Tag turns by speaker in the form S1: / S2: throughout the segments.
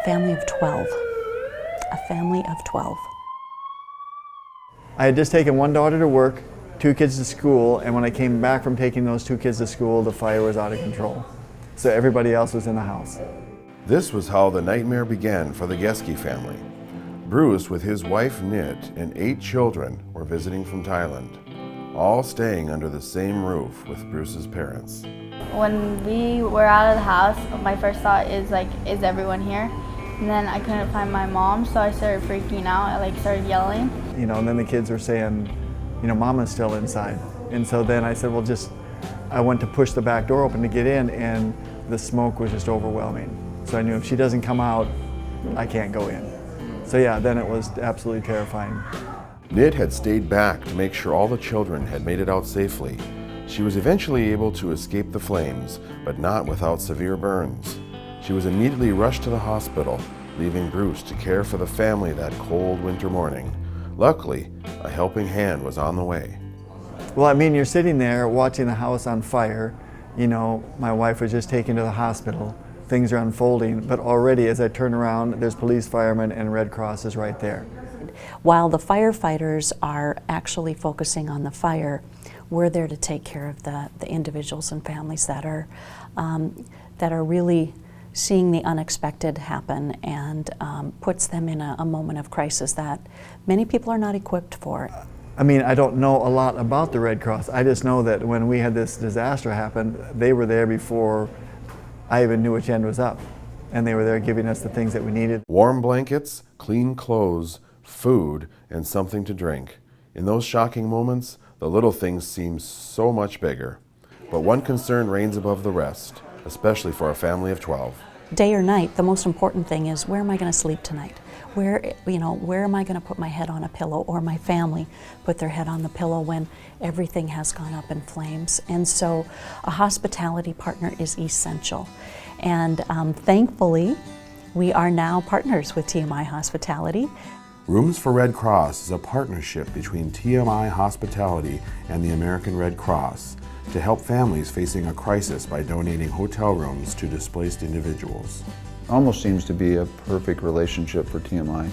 S1: family of 12. A family of 12.
S2: I had just taken one daughter to work, 2 kids to school, and when I came back from taking those 2 kids to school, the fire was out of control. So everybody else was in the house.
S3: This was how the nightmare began for the Geske family. Bruce, with his wife Nit and 8 children, were visiting from Thailand, all staying under the same roof with Bruce's parents.
S4: When we were out of the house, my first thought is like, is everyone here? And then I couldn't find my mom, so I started freaking out. I started yelling.
S2: You know, and then the kids were saying, you know, Mama's still inside. And so then I said, well, I went to push the back door open to get in, and the smoke was just overwhelming. So I knew if she doesn't come out, I can't go in. So yeah, then it was absolutely terrifying.
S3: Nit had stayed back to make sure all the children had made it out safely. She was eventually able to escape the flames, but not without severe burns. She was immediately rushed to the hospital, leaving Bruce to care for the family that cold winter morning. Luckily, a helping hand was on the way.
S2: Well, I mean, you're sitting there watching the house on fire. You know, my wife was just taken to the hospital. Things are unfolding, but already as I turn around, there's police, firemen, and Red Cross is right there.
S1: While the firefighters are actually focusing on the fire, we're there to take care of the individuals and families that are really seeing the unexpected happen, and puts them in a moment of crisis that many people are not equipped for.
S2: I mean, I don't know a lot about the Red Cross. I just know that when we had this disaster happen, they were there before I even knew which end was up. And they were there giving us the things that we needed.
S3: Warm blankets, clean clothes, food, and something to drink. In those shocking moments, the little things seem so much bigger. But one concern reigns above the rest, especially for a family of 12.
S1: Day or night, the most important thing is, where am I going to sleep tonight? Where am I going to put my head on a pillow, or my family put their head on the pillow when everything has gone up in flames? And so a hospitality partner is essential. And thankfully, we are now partners with TMI Hospitality.
S3: Rooms for Red Cross is a partnership between TMI Hospitality and the American Red Cross to help families facing a crisis by donating hotel rooms to displaced individuals.
S5: Almost seems to be a perfect relationship for TMI.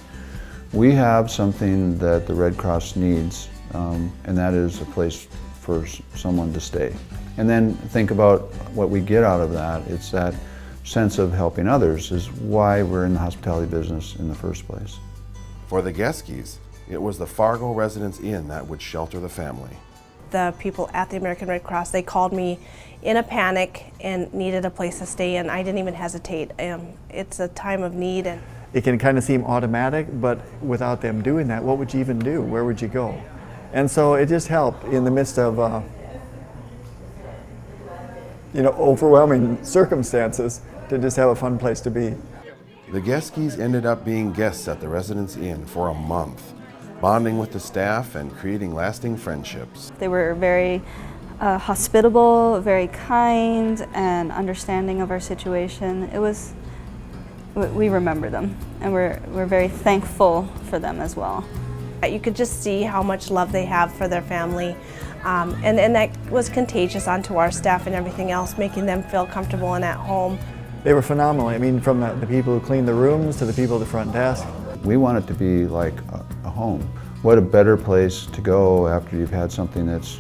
S5: We have something that the Red Cross needs, and that is a place for someone to stay. And then think about what we get out of that. It's that sense of helping others is why we're in the hospitality business in the first place.
S3: For the Geskes, it was the FARGO Residence Inn that would shelter the family.
S6: The people at the American Red Cross, they called me in a panic and needed a place to stay, and I didn't even hesitate. It's a time of need. And
S2: it can kind of seem automatic, but without them doing that, what would you even do? Where would you go? And so it just helped in the midst of overwhelming circumstances to just have a fun place to be.
S3: The Geskes ended up being guests at the Residence Inn for a month, bonding with the staff and creating lasting friendships.
S4: They were very hospitable, very kind, and understanding of our situation. We remember them, and we're very thankful for them as well.
S6: You could just see how much love they have for their family, and that was contagious onto our staff and everything else, making them feel comfortable and at home.
S2: They were phenomenal. I mean, from the people who cleaned the rooms to the people at the front desk.
S5: We want it to be like a home. What a better place to go after you've had something that's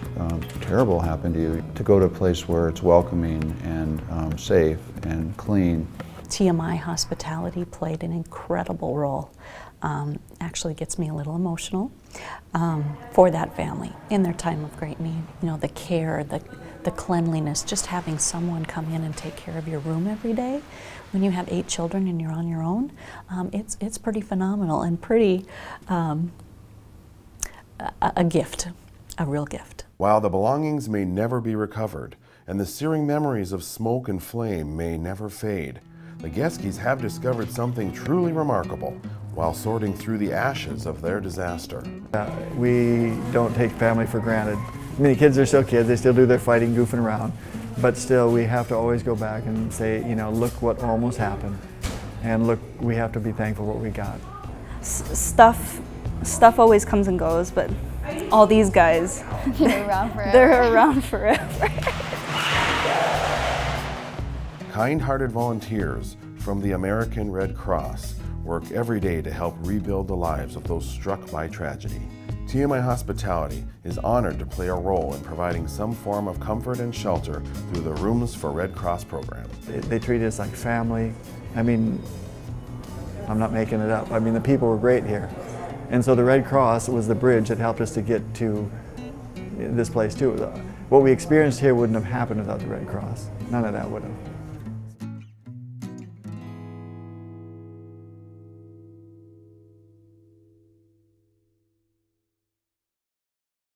S5: terrible happen to you, to go to a place where it's welcoming and safe and clean.
S1: TMI Hospitality played an incredible role. Actually gets me a little emotional for that family in their time of great need. You know, the care, the cleanliness, just having someone come in and take care of your room every day. When you have 8 children and you're on your own, it's pretty phenomenal and pretty a gift, a real gift.
S3: While the belongings may never be recovered and the searing memories of smoke and flame may never fade, the Geskes have discovered something truly remarkable while sorting through the ashes of their disaster.
S2: We don't take family for granted. I mean, the kids are still kids, they still do their fighting, goofing around, but still we have to always go back and say, you know, look what almost happened, and look, we have to be thankful for what we got.
S4: Stuff always comes and goes, but all these guys,
S7: they're around forever.
S4: They're around forever.
S3: Kind-hearted volunteers, from the American Red Cross work every day to help rebuild the lives of those struck by tragedy. TMI Hospitality is honored to play a role in providing some form of comfort and shelter through the Rooms for Red Cross program.
S2: They treated us like family. I mean, I'm not making it up. I mean, the people were great here. And so the Red Cross was the bridge that helped us to get to this place too. What we experienced here wouldn't have happened without the Red Cross. None of that would have.